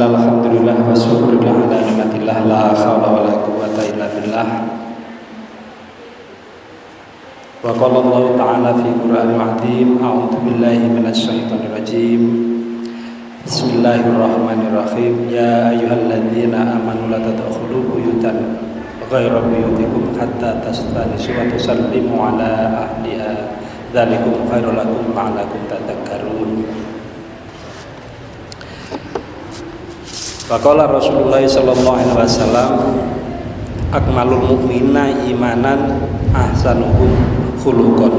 Bismillah, alhamdulillah, wa syukurillah ala ni'matillah, la hawla wa la quwwata illa billah. Wa qala Allah ta'ala fi Qur'anil azim, a'udzu billahi minasy syaithanir rajim. Bismillahirrahmanirrahim. Ya ayyuhalladzina amanu la tadkhulu buyutan ghayra buyutikum hatta tastanisu wa tusallimu ala ahliha. Dzalikum khairul lakum la'allakum tadhakkarun. Faqala Rasulullah sallallahu alaihi wasallam, akmalul mu'minina imanan ahsanuhum khuluqan.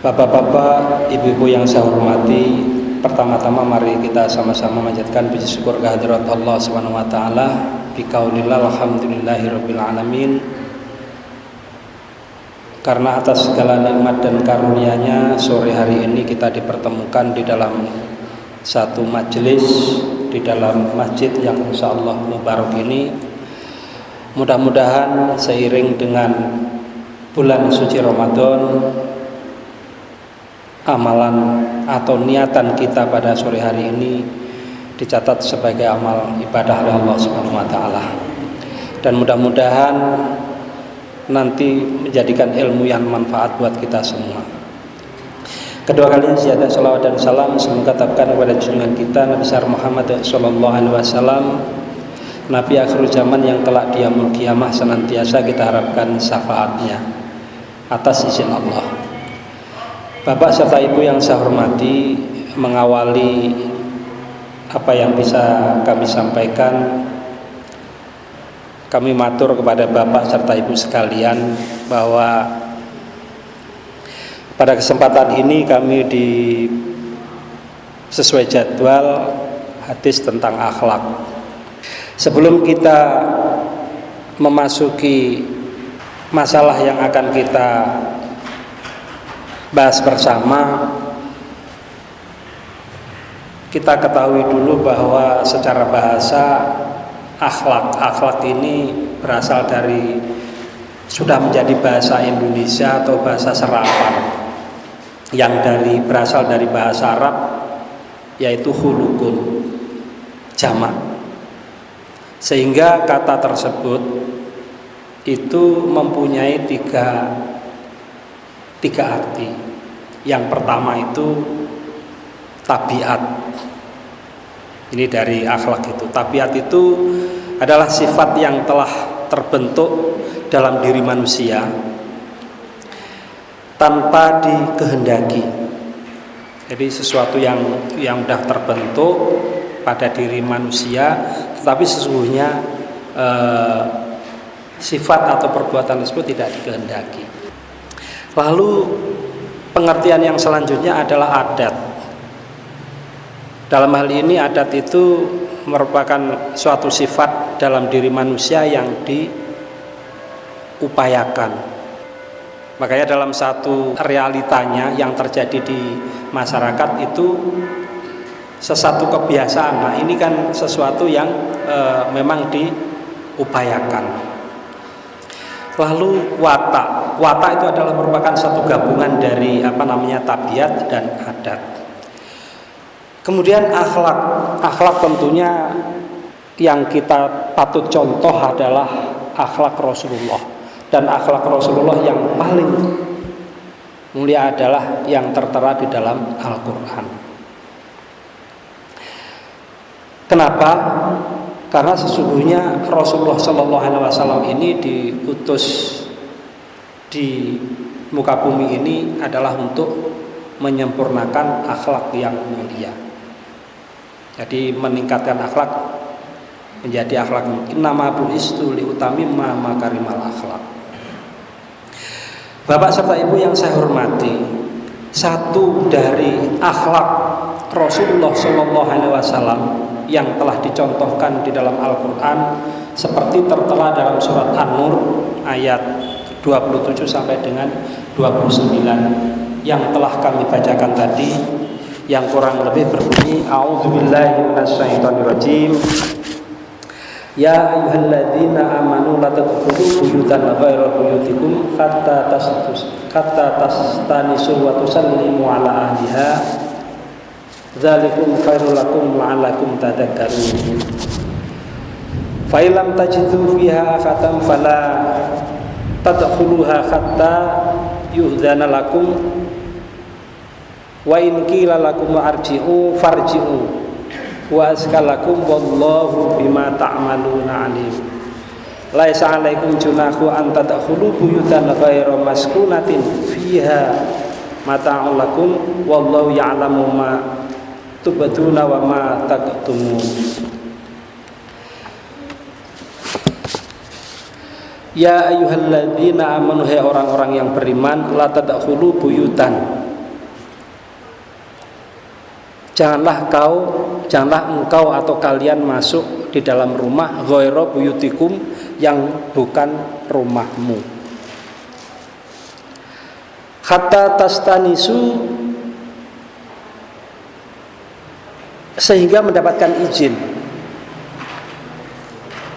Bapak-bapak, ibu-ibu yang saya hormati, pertama-tama mari kita sama-sama manjatkan puji syukur kehadirat Allah Subhanahu wa taala bi qaulillah alhamdulillahirabbil alamin. Karena atas segala nikmat dan karunia-Nya, sore hari ini kita dipertemukan di dalam satu majelis di dalam masjid yang insyaallah mubarak ini. Mudah-mudahan seiring dengan bulan suci Ramadan, amalan atau niatan kita pada sore hari ini dicatat sebagai amal ibadah oleh Allah Subhanahu wa taala. Dan mudah-mudahan nanti menjadikan ilmu yang manfaat buat kita semua. Kedua kalinya ziyadah salawat dan salam semoga tercapkan kepada junjungan kita Nabi besar Muhammad sallallahu alaihi wasallam, Nabi akhir zaman yang kelak di yaumul qiyamah senantiasa kita harapkan syafaatnya atas izin Allah. Bapak serta Ibu yang saya hormati, mengawali apa yang bisa kami sampaikan, kami matur kepada Bapak serta Ibu sekalian bahwa pada kesempatan ini kami sesuai jadwal hadis tentang akhlak. Sebelum kita memasuki masalah yang akan kita bahas bersama, kita ketahui dulu bahwa secara bahasa akhlak ini berasal dari, sudah menjadi bahasa Indonesia atau bahasa serapan yang berasal dari bahasa Arab, yaitu khuluqun, jamak. Sehingga kata tersebut itu mempunyai tiga arti. Yang pertama itu tabiat. Ini dari akhlak itu. Tabiat itu adalah sifat yang telah terbentuk dalam diri manusia tanpa dikehendaki. Jadi sesuatu yang sudah terbentuk pada diri manusia, tetapi sesungguhnya sifat atau perbuatan tersebut tidak dikehendaki. Lalu pengertian yang selanjutnya adalah adat. Dalam hal ini adat itu merupakan suatu sifat dalam diri manusia yang diupayakan. Makanya dalam satu realitanya yang terjadi di masyarakat itu sesuatu kebiasaan. Nah, ini kan sesuatu yang memang diupayakan. Lalu watak itu adalah merupakan satu gabungan dari tabiat dan adat. Kemudian akhlak tentunya yang kita patut contoh adalah akhlak Rasulullah. Dan akhlak Rasulullah yang paling mulia adalah yang tertera di dalam Al-Quran. Kenapa? Karena sesungguhnya Rasulullah SAW ini diutus di muka bumi ini adalah untuk menyempurnakan akhlak yang mulia. Jadi meningkatkan akhlak menjadi akhlak. Innama bu'istu liutamimma makarimal akhlak. Bapak serta Ibu yang saya hormati, satu dari akhlak Rasulullah SAW yang telah dicontohkan di dalam Al-Quran seperti tertera dalam surat An-Nur ayat 27 sampai dengan 29 yang telah kami bacakan tadi, yang kurang lebih berbunyi, a'udzubillahi minasyaitonirrajim. Ya ayyuhalladzina amanu la tadkhulu buyutan ghayra buyutikum hatta tastanisu wa tusallimu ala ahliha. Dzalikum khairul lakum la'allakum tadhakkarun. Fa illam tajidu fiha ahadan fala tadkhuluha hatta yu'dzana lakum wa in qila lakum arji'u farji'u wa askalakum wallahu bima ta'maluna alim. Laisa 'alaikum junahu an tadkhulu buyutan ghairu maskunatin fiha mata'un lakum wallahu ya'lamu ma tubduna wa ma taktumun. Ya ayyuhalladzina amanu, hai orang-orang yang beriman, la tadkhulu buyutan, janganlah engkau atau kalian masuk di dalam rumah ghairu buyutikum, yang bukan rumahmu, hatta tastanisu, sehingga mendapatkan izin,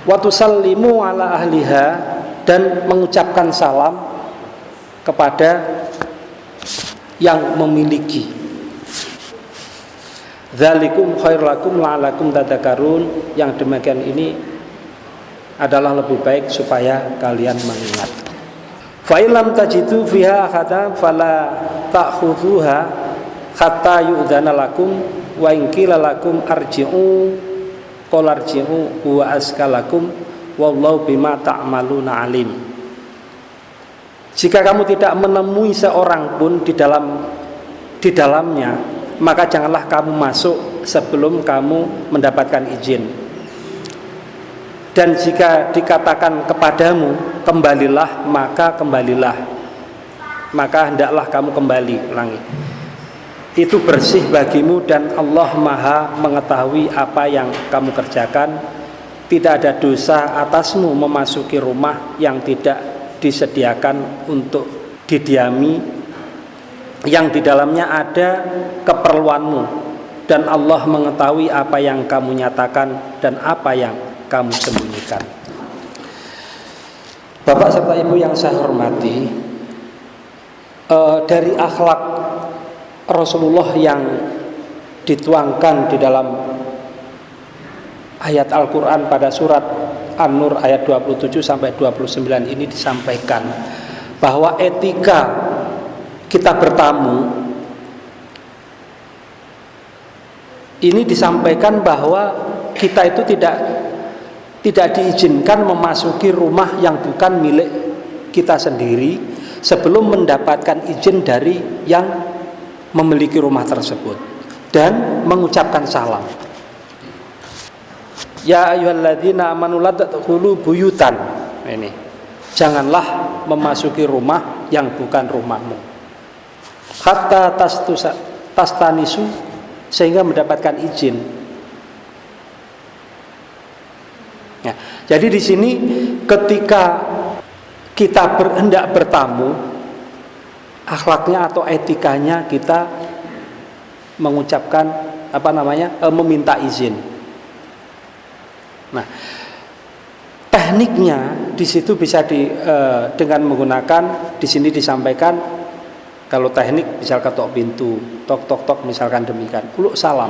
wa tusallimu ala ahliha, dan mengucapkan salam kepada yang memiliki. Dzalikum khairul lakum la'allakum tadhakkarun, yang demikian ini adalah lebih baik supaya kalian mengingat. Fa illam tajidu fiha ahadan fala ta'khudhuha hatta yu'dzana lakum wa in qila lakum arji'u qul arji'u huwa askalakum wallahu bima ta'maluna alim. Jika kamu tidak menemui seorang pun di dalamnya, maka janganlah kamu masuk sebelum kamu mendapatkan izin. Dan jika dikatakan kepadamu kembalilah, maka kembalilah, maka hendaklah kamu kembali. Ulangi, itu bersih bagimu dan Allah Maha mengetahui apa yang kamu kerjakan. Tidak ada dosa atasmu memasuki rumah yang tidak disediakan untuk didiami, yang di dalamnya ada keperluanmu, dan Allah mengetahui apa yang kamu nyatakan dan apa yang kamu sembunyikan. Bapak serta Ibu yang saya hormati, dari akhlak Rasulullah yang dituangkan di dalam ayat Al-Quran pada surat An-Nur ayat 27 sampai 29 ini disampaikan bahwa etika kita bertamu ini disampaikan bahwa kita itu tidak diizinkan memasuki rumah yang bukan milik kita sendiri sebelum mendapatkan izin dari yang memiliki rumah tersebut dan mengucapkan salam. Ya ayyuhalladzina amanu la tadkhulu buyutan. Ini, janganlah memasuki rumah yang bukan rumahmu. Hatta tastanisu, sehingga mendapatkan izin. Ya, jadi di sini ketika kita hendak bertamu, akhlaknya atau etikanya kita mengucapkan meminta izin. Nah, tekniknya di situ bisa dengan menggunakan, di sini disampaikan kalau teknik misal ketok pintu, tok tok tok misalkan demikian, uluk salam.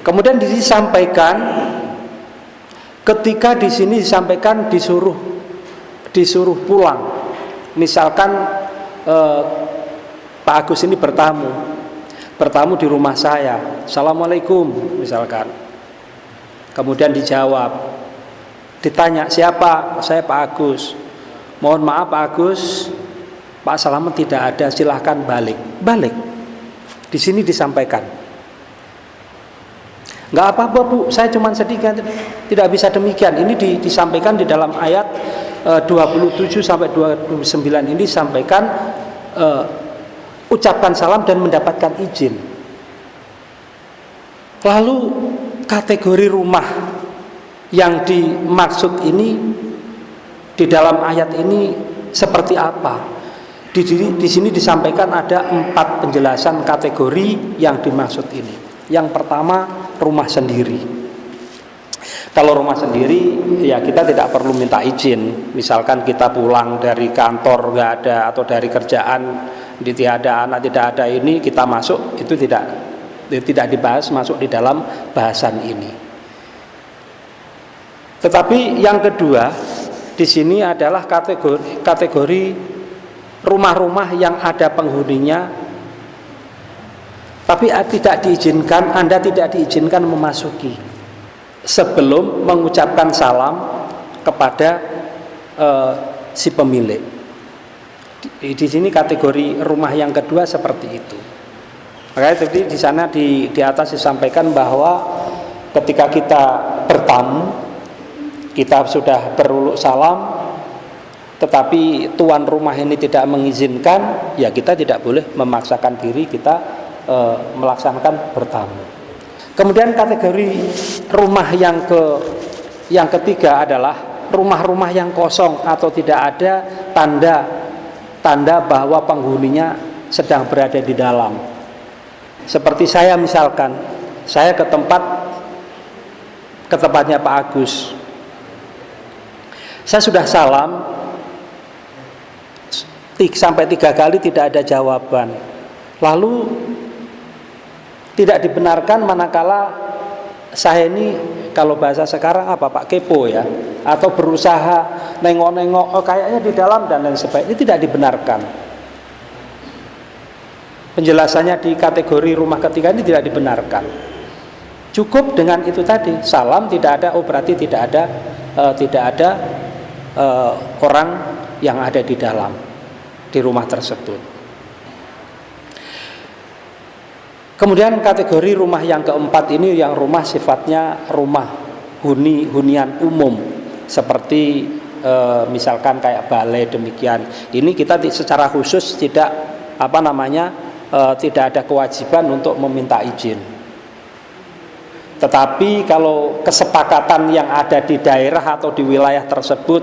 Kemudian disampaikan ketika di sini disampaikan disuruh pulang. Misalkan Pak Agus ini bertamu di rumah saya. Assalamualaikum misalkan. Kemudian dijawab, ditanya siapa? Saya Pak Agus. Mohon maaf Pak Agus, Pak Salamet tidak ada, silahkan balik. Di sini disampaikan. Enggak apa-apa Bu, saya cuma sedikit, tidak bisa demikian. Ini disampaikan di dalam ayat 27 sampai 29 ini disampaikan ucapkan salam dan mendapatkan izin. Lalu kategori rumah yang dimaksud ini di dalam ayat ini seperti apa? Di sini disampaikan ada 4 penjelasan kategori yang dimaksud ini. Yang pertama, rumah sendiri. Kalau rumah sendiri, ya kita tidak perlu minta izin. Misalkan kita pulang dari kantor nggak ada, atau dari kerjaan di tiada anak tidak ada ini kita masuk, itu tidak dibahas masuk di dalam bahasan ini. Tetapi yang kedua di sini adalah kategori rumah-rumah yang ada penghuninya, tapi Anda tidak diizinkan memasuki sebelum mengucapkan salam kepada si pemilik. Di sini kategori rumah yang kedua seperti itu. Makanya tadi di sana di atas disampaikan bahwa ketika kita bertamu, kita sudah beruluk salam, tetapi tuan rumah ini tidak mengizinkan, ya kita tidak boleh memaksakan diri kita melaksanakan bertamu. Kemudian kategori rumah yang ketiga adalah rumah-rumah yang kosong atau tidak ada tanda bahwa penghuninya sedang berada di dalam. Seperti saya misalkan, saya ke tempatnya Pak Agus. Saya sudah salam sampai 3 kali tidak ada jawaban. Lalu tidak dibenarkan manakala saya ini, kalau bahasa sekarang apa Pak, kepo ya, atau berusaha nengok-nengok, kayaknya di dalam dan lain sebagainya. Ini tidak dibenarkan. Penjelasannya di kategori rumah ketiga ini tidak dibenarkan. Cukup dengan itu tadi, salam tidak ada, berarti tidak ada orang yang ada di dalam di rumah tersebut. Kemudian kategori rumah yang keempat ini yang rumah sifatnya rumah hunian umum, seperti misalkan kayak balai demikian. Ini kita secara khusus tidak ada kewajiban untuk meminta izin. Tetapi kalau kesepakatan yang ada di daerah atau di wilayah tersebut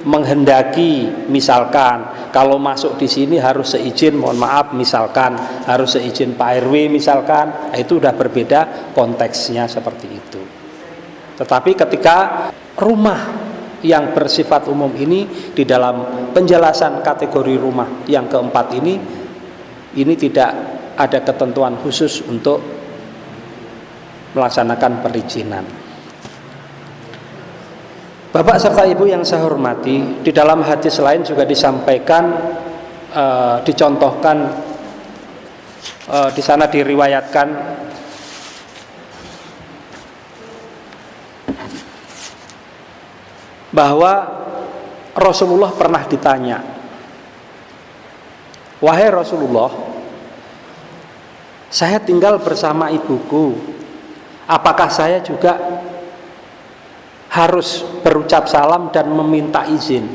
menghendaki, misalkan kalau masuk di sini harus seizin, mohon maaf, misalkan harus seizin Pak RW misalkan, itu sudah berbeda konteksnya seperti itu. Tetapi ketika rumah yang bersifat umum ini, di dalam penjelasan kategori rumah yang keempat ini tidak ada ketentuan khusus untuk melaksanakan perizinan. Bapak serta Ibu yang saya hormati, di dalam hadis lain juga disampaikan, dicontohkan, di sana diriwayatkan bahwa Rasulullah pernah ditanya, "Wahai Rasulullah, saya tinggal bersama ibuku, apakah saya juga harus berucap salam dan meminta izin?"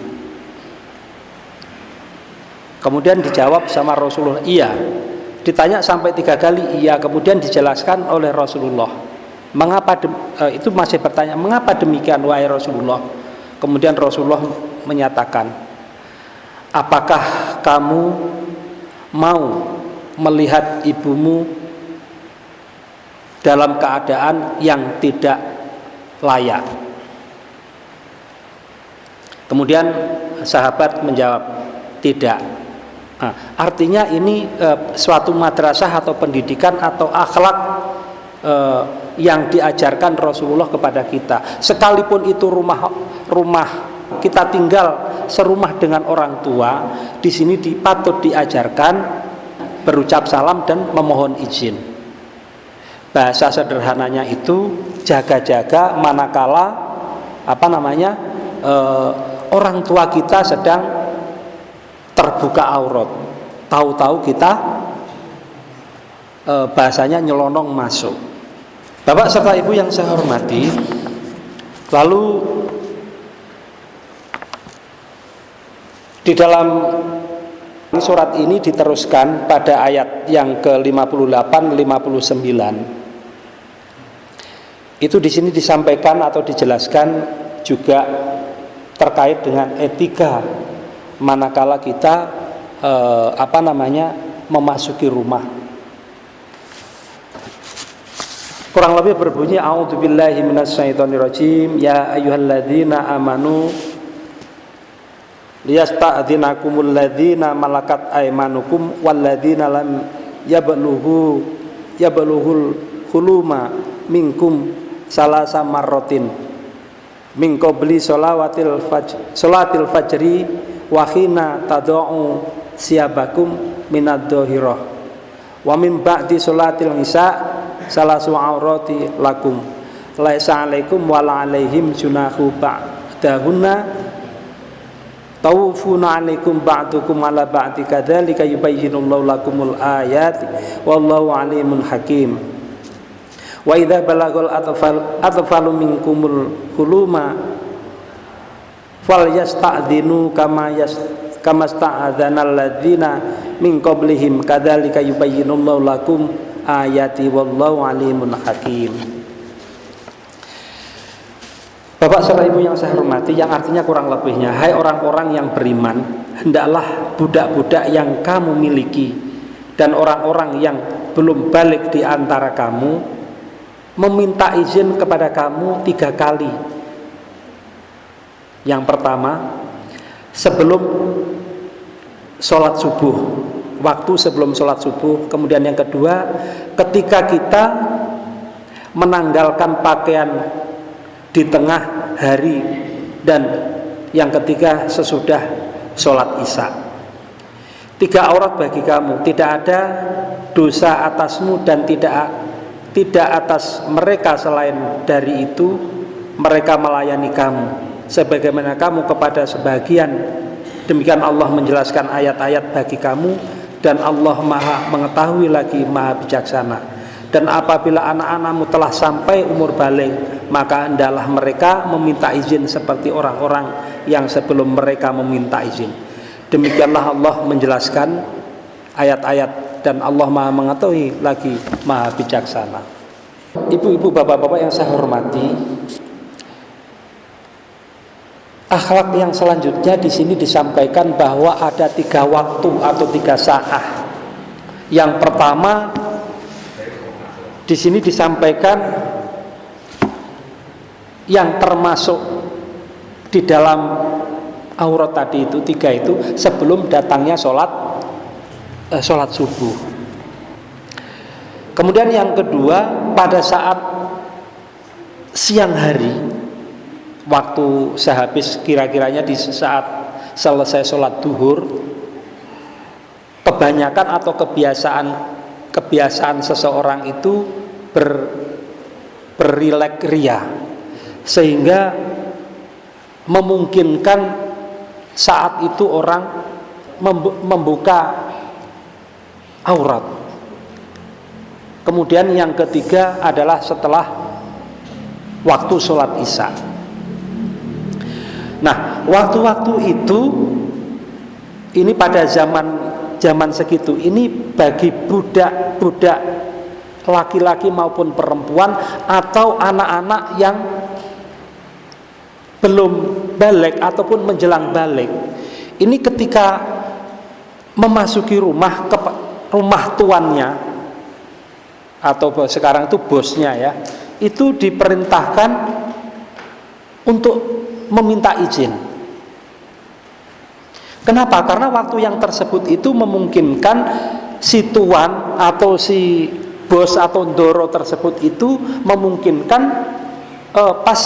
Kemudian dijawab sama Rasulullah, iya. Ditanya sampai 3 kali, iya. Kemudian dijelaskan oleh Rasulullah, itu masih bertanya, mengapa demikian wahai Rasulullah? Kemudian Rasulullah menyatakan, apakah kamu mau melihat ibumu dalam keadaan yang tidak layak? Kemudian sahabat menjawab, tidak. Artinya ini suatu madrasah atau pendidikan atau akhlak yang diajarkan Rasulullah kepada kita. Sekalipun itu rumah kita tinggal serumah dengan orang tua, di sini patut diajarkan berucap salam dan memohon izin. Bahasa sederhananya itu jaga-jaga manakala orang tua kita sedang terbuka aurat, tahu-tahu kita bahasanya nyelonong masuk. Bapak serta Ibu yang saya hormati, lalu di dalam surat ini diteruskan pada ayat yang ke-58, 59. Itu di sini disampaikan atau dijelaskan juga terkait dengan etika manakala kita memasuki rumah. Kurang lebih berbunyi, a'udzubillahi minasyaitonirrajim, ya ayyuhalladzina amanu liyasta'dzinakumul ladzina malakat aymanukum walladzina lam yablughul huluma minkum salasa marratin min qabli sholatil fajri wa khina tad'u siyabakum minad dhahirah wa min ba'di sholatil isya salasu aurati lakum laisa alaikum wala alaihim junahu ba'dahunna tawfuna alaikum ba'dukum ala ba'di kadzalika yubayyinullahu lakumul ayati wallahu alimun hakim. Wa idza balagul atfalu minkumul huluma falyasta'dzinu kama sta'adzanal ladzina min qablihim kadzalika yubayyinullahu lakum ayati wallahu alimun hakim. Bapak serta ibu yang saya hormati, yang artinya kurang lebihnya, hai orang-orang yang beriman, hendaklah budak-budak yang kamu miliki dan orang-orang yang belum balik di antara kamu meminta izin kepada kamu 3 kali. Yang pertama, sebelum sholat subuh, waktu sebelum sholat subuh. Kemudian yang kedua, ketika kita menanggalkan pakaian di tengah hari, dan yang ketiga sesudah sholat isya. 3 aurat bagi kamu, tidak ada dosa atasmu dan tidak atas mereka selain dari itu mereka melayani kamu sebagaimana kamu kepada sebagian. Demikian Allah menjelaskan ayat-ayat bagi kamu, dan Allah Maha mengetahui lagi Maha bijaksana. Dan apabila anak-anakmu telah sampai umur balik, maka hendaklah mereka meminta izin seperti orang-orang yang sebelum mereka meminta izin. Demikianlah Allah menjelaskan ayat-ayat, dan Allah Maha mengetahui lagi Maha bijaksana. Ibu-ibu, bapak-bapak yang saya hormati, akhlak yang selanjutnya di sini disampaikan bahwa ada 3 waktu atau 3 saat. Yang pertama di sini disampaikan yang termasuk di dalam aurat tadi itu 3 itu sebelum datangnya sholat subuh. Kemudian yang kedua pada saat siang hari, waktu sehabis kira-kiranya di saat selesai sholat duhur, kebanyakan atau kebiasaan seseorang itu berilek ria, sehingga memungkinkan saat itu orang membuka aurat. Kemudian yang ketiga adalah setelah waktu sholat isya. Nah, waktu-waktu itu ini pada zaman segitu ini bagi budak-budak laki-laki maupun perempuan atau anak-anak yang belum balik ataupun menjelang balik. Ini ketika memasuki rumah tuannya atau sekarang itu bosnya ya, itu diperintahkan untuk meminta izin. Kenapa? Karena waktu yang tersebut itu memungkinkan si tuan atau si bos atau ndoro tersebut itu memungkinkan pas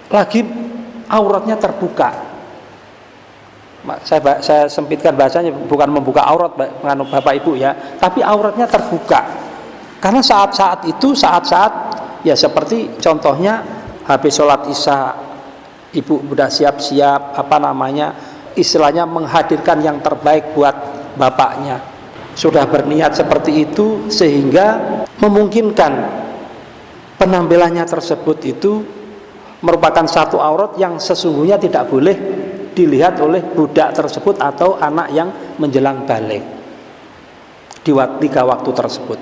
lagi auratnya terbuka. Saya sempitkan bahasanya, bukan membuka aurat Bapak Ibu ya, tapi auratnya terbuka. Karena saat-saat itu saat-saat ya seperti contohnya habis sholat isya, ibu sudah siap-siap istilahnya menghadirkan yang terbaik buat bapaknya, sudah berniat seperti itu sehingga memungkinkan penampilannya tersebut itu merupakan satu aurat yang sesungguhnya tidak boleh dilihat oleh budak tersebut atau anak yang menjelang balik di 3 waktu tersebut.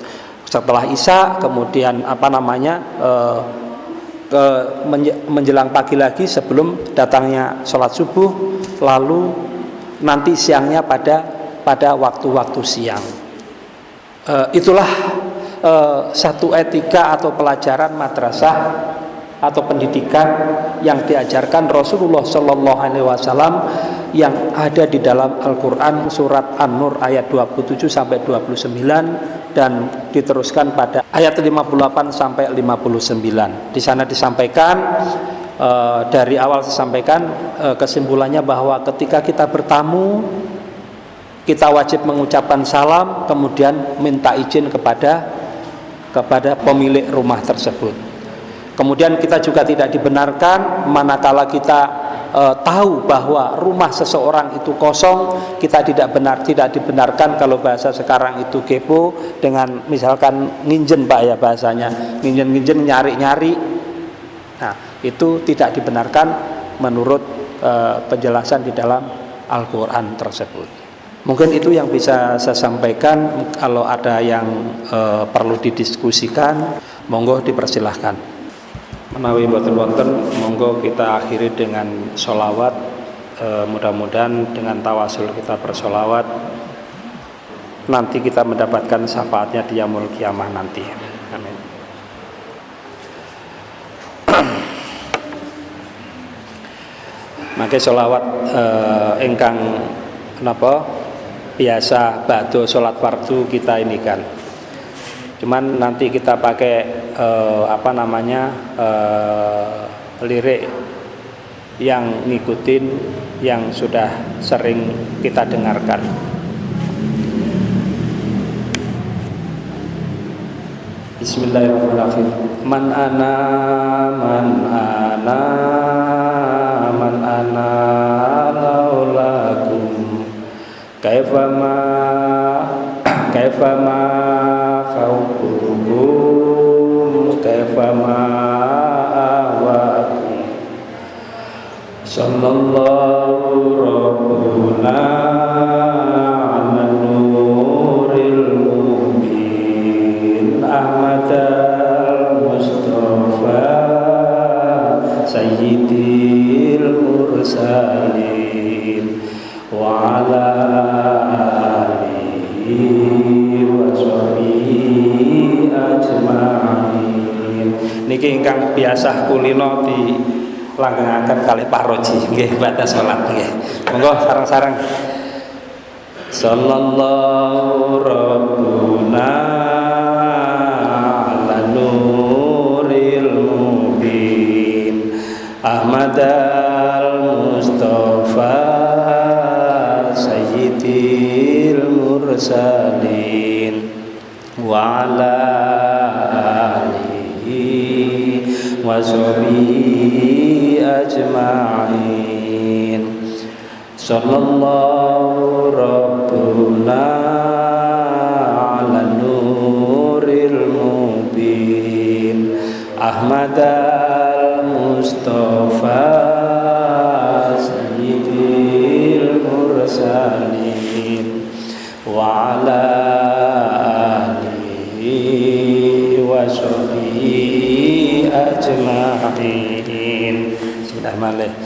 Setelah isya, kemudian menjelang pagi lagi sebelum datangnya sholat subuh, lalu nanti siangnya pada waktu-waktu siang. Itulah satu etika atau pelajaran madrasah atau pendidikan yang diajarkan Rasulullah Shallallahu Alaihi Wasallam yang ada di dalam Al-Quran surat An-Nur ayat 27 sampai 29 dan diteruskan pada ayat 58 sampai 59. Di sana disampaikan dari awal disampaikan kesimpulannya bahwa ketika kita bertamu kita wajib mengucapkan salam, kemudian minta izin kepada pemilik rumah tersebut. Kemudian kita juga tidak dibenarkan manakala kita tahu bahwa rumah seseorang itu kosong, kita tidak dibenarkan kalau bahasa sekarang itu kepo dengan misalkan nginjen Pak ya bahasanya, nginjen nyari-nyari. Nah, itu tidak dibenarkan menurut penjelasan di dalam Al-Qur'an tersebut. Mungkin itu yang bisa saya sampaikan. Kalau ada yang perlu didiskusikan, monggo dipersilahkan. Menawi boten wonten, monggo kita akhiri dengan sholawat. Mudah-mudahan dengan tawasul kita bersolawat nanti kita mendapatkan syafaatnya di yaumul kiamah nanti. Amin. Maka sholawat ingkang napa biasa ba'da sholat fardu kita ini kan. Cuman nanti kita pakai lirik yang ngikutin yang sudah sering kita dengarkan. Bismillahirrahmanirrahim. Man ana laulakum kaifama khawfukum kaifama awakum sallallahu rabbuna ala nuril mubin ahmadal mustafa sayyidil mursalin wa ala niki ingkang biasa kulino dilanggengaken kalih Pak Roji nggih badhe salat nggih. Monggo sareng-sareng. Sallallahu rabbuna ala nuril mubin Ahmadal Mustafa sayyidil mursalin wa ala wa sahbihi ajma'in sallallahu rabbuna ala nuril mubin Ahmadal Mustafa sayyidil mursalin wa ala alihi wa sahbihi ajma'in. Bismillahirrahmanirrahim.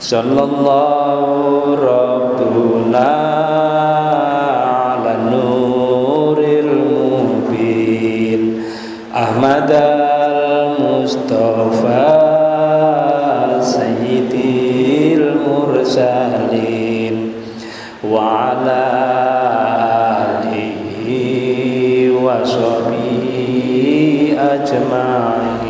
Sallallahu rabbuna ala nuril mubin Ahmadal Mustafa sayyidil mursalin wa ala alihi wa sahbihi ajma'in.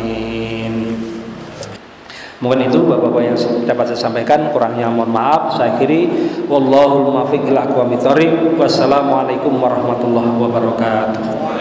Mungkin itu Bapak-bapak yang dapat saya sampaikan, kurangnya mohon maaf. Saya akhiri, wallahul muwaffiq ila aqwamit thoriq. Wassalamualaikum warahmatullahi wabarakatuh.